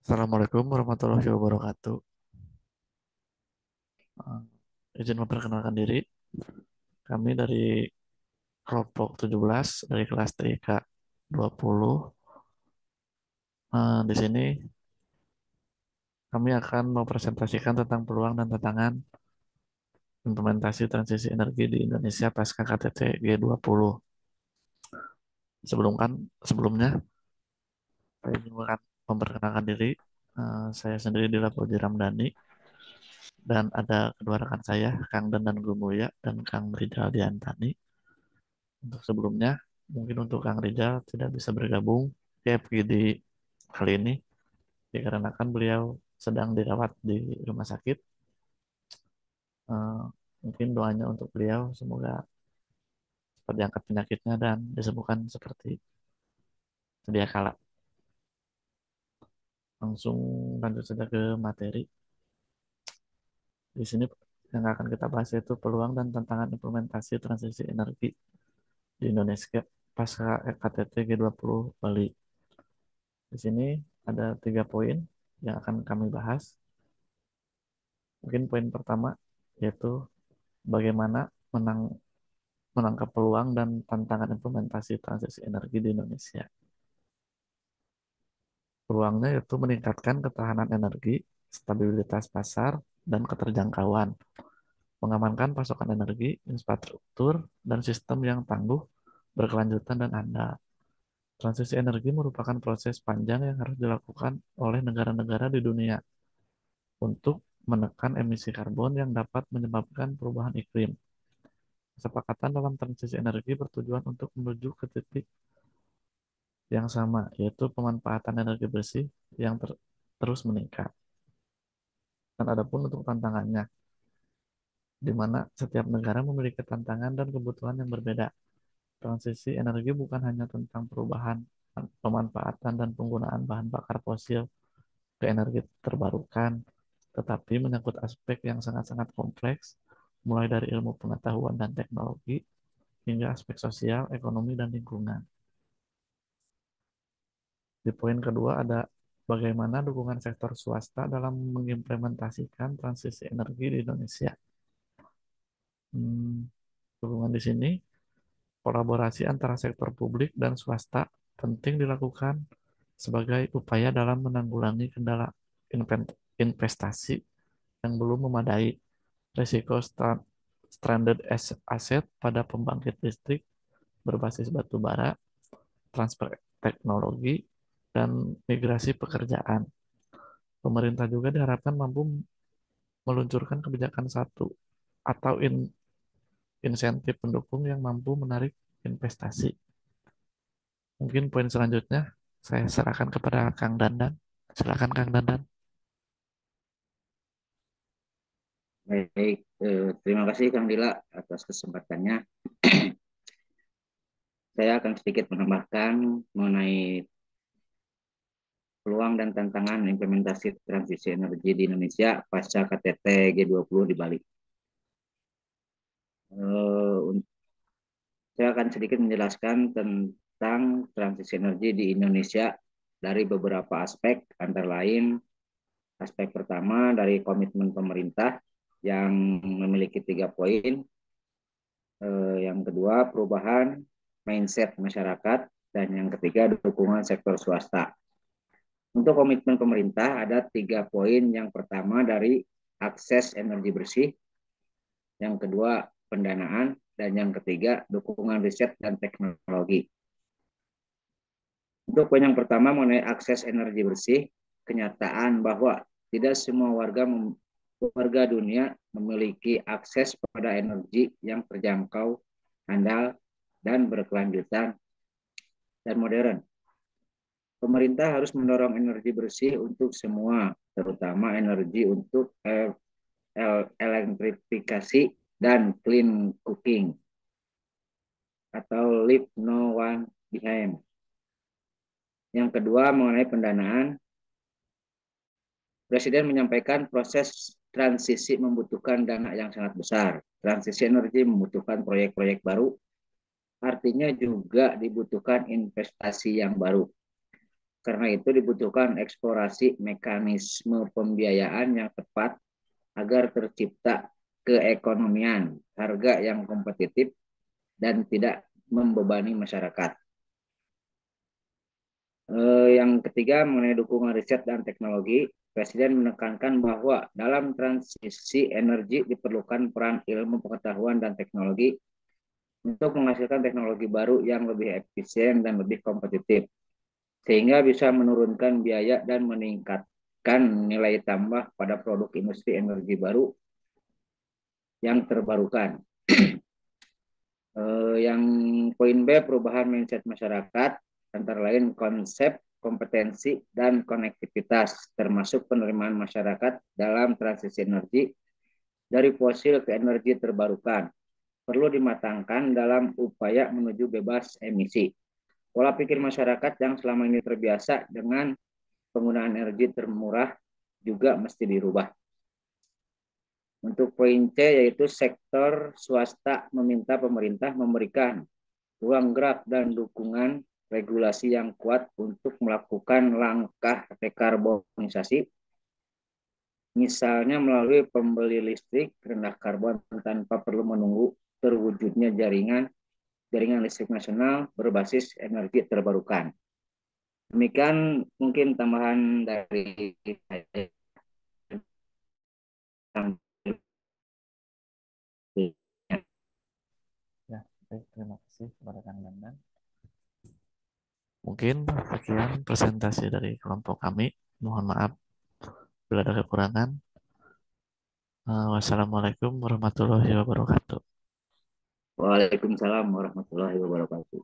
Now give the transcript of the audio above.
Assalamualaikum warahmatullahi wabarakatuh. Eh, izin memperkenalkan diri, kami dari kelompok 17 dari kelas TIK 20. Di sini kami akan mempresentasikan tentang peluang dan tantangan implementasi transisi energi di Indonesia pasca KTT G20. Sebelumnya, saya ingin memperkenalkan diri. Saya sendiri Dila Puji Ramdhani dan ada kedua rekan saya, Kang Danan Gumuya dan Kang Rizal Diantani. Untuk sebelumnya, mungkin untuk Kang Rizal tidak bisa bergabung di FGD kali ini, dikarenakan beliau sedang dirawat di rumah sakit. Eh, Mungkin doanya untuk beliau, semoga cepat diangkat penyakitnya dan disembuhkan seperti sedia kala. Langsung lanjut saja ke materi. Di sini yang akan kita bahas yaitu peluang dan tantangan implementasi transisi energi di Indonesia pasca KTT G20 Bali. Di sini ada 3 poin yang akan kami bahas. Mungkin poin pertama yaitu bagaimana menang, menangkap peluang dan tantangan implementasi transisi energi di Indonesia. Peluangnya yaitu meningkatkan ketahanan energi, stabilitas pasar, dan keterjangkauan, mengamankan pasokan energi, infrastruktur, dan sistem yang tangguh, berkelanjutan, dan andal. Transisi energi merupakan proses panjang yang harus dilakukan oleh negara-negara di dunia untuk menekan emisi karbon yang dapat menyebabkan perubahan iklim. Kesepakatan dalam transisi energi bertujuan untuk menuju ke titik yang sama, yaitu pemanfaatan energi bersih yang terus meningkat. Dan adapun untuk tantangannya, di mana setiap negara memiliki tantangan dan kebutuhan yang berbeda. Transisi energi bukan hanya tentang perubahan pemanfaatan dan penggunaan bahan bakar fosil ke energi terbarukan, tetapi menyangkut aspek yang sangat-sangat kompleks, mulai dari ilmu pengetahuan dan teknologi, hingga aspek sosial, ekonomi, dan lingkungan. Di poin kedua ada bagaimana dukungan sektor swasta dalam mengimplementasikan transisi energi di Indonesia. Hmm, Dukungan di sini, kolaborasi antara sektor publik dan swasta penting dilakukan sebagai upaya dalam menanggulangi kendala investasi yang belum memadai, risiko stranded asset pada pembangkit listrik berbasis batu bara, transfer teknologi, dan migrasi pekerjaan. Pemerintah juga diharapkan mampu meluncurkan kebijakan satu atau insentif pendukung yang mampu menarik investasi. Mungkin poin selanjutnya saya serahkan kepada Kang Dandan. Silakan Kang Dandan. Baik, terima kasih Kang Dila atas kesempatannya. Saya akan sedikit menambahkan mengenai peluang dan tantangan implementasi transisi energi di Indonesia pasca KTT G20 di Bali. Saya akan sedikit menjelaskan tentang transisi energi di Indonesia dari beberapa aspek, antara lain aspek pertama dari komitmen pemerintah yang memiliki 3 poin. Yang kedua, perubahan mindset masyarakat. Dan yang ketiga, dukungan sektor swasta. Untuk komitmen pemerintah ada 3 poin. Yang pertama dari akses energi bersih, yang kedua pendanaan, dan yang ketiga dukungan riset dan teknologi. Untuk poin yang pertama mengenai akses energi bersih, kenyataan bahwa tidak semua warga dunia memiliki akses pada energi yang terjangkau, handal, dan berkelanjutan dan modern. Pemerintah harus mendorong energi bersih untuk semua, terutama energi untuk elektrifikasi dan clean cooking atau leave no one behind. Yang kedua mengenai pendanaan, Presiden menyampaikan proses transisi membutuhkan dana yang sangat besar. Transisi energi membutuhkan proyek-proyek baru, artinya juga dibutuhkan investasi yang baru. Karena itu dibutuhkan eksplorasi mekanisme pembiayaan yang tepat agar tercipta keekonomian, harga yang kompetitif, dan tidak membebani masyarakat. Yang ketiga, mengenai dukungan riset dan teknologi, Presiden menekankan bahwa dalam transisi energi diperlukan peran ilmu pengetahuan dan teknologi untuk menghasilkan teknologi baru yang lebih efisien dan lebih kompetitif, sehingga bisa menurunkan biaya dan meningkatkan nilai tambah pada produk industri energi baru yang terbarukan. Yang poin B, perubahan mindset masyarakat, antara lain konsep, kompetensi, dan konektivitas, termasuk penerimaan masyarakat dalam transisi energi dari fosil ke energi terbarukan, perlu dimatangkan dalam upaya menuju bebas emisi. Pola pikir masyarakat yang selama ini terbiasa dengan penggunaan energi termurah juga mesti dirubah. Untuk poin C, yaitu sektor swasta meminta pemerintah memberikan ruang gerak dan dukungan regulasi yang kuat untuk melakukan langkah dekarbonisasi, misalnya melalui pembeli listrik rendah karbon tanpa perlu menunggu terwujudnya jaringan listrik nasional berbasis energi terbarukan. Demikian mungkin tambahan dari saya. Ya, baik, terima kasih kepada Kang Dandan. Mungkin sekian presentasi dari kelompok kami. Mohon maaf bila ada kekurangan. Wassalamualaikum warahmatullahi wabarakatuh. Waalaikumsalam warahmatullahi wabarakatuh.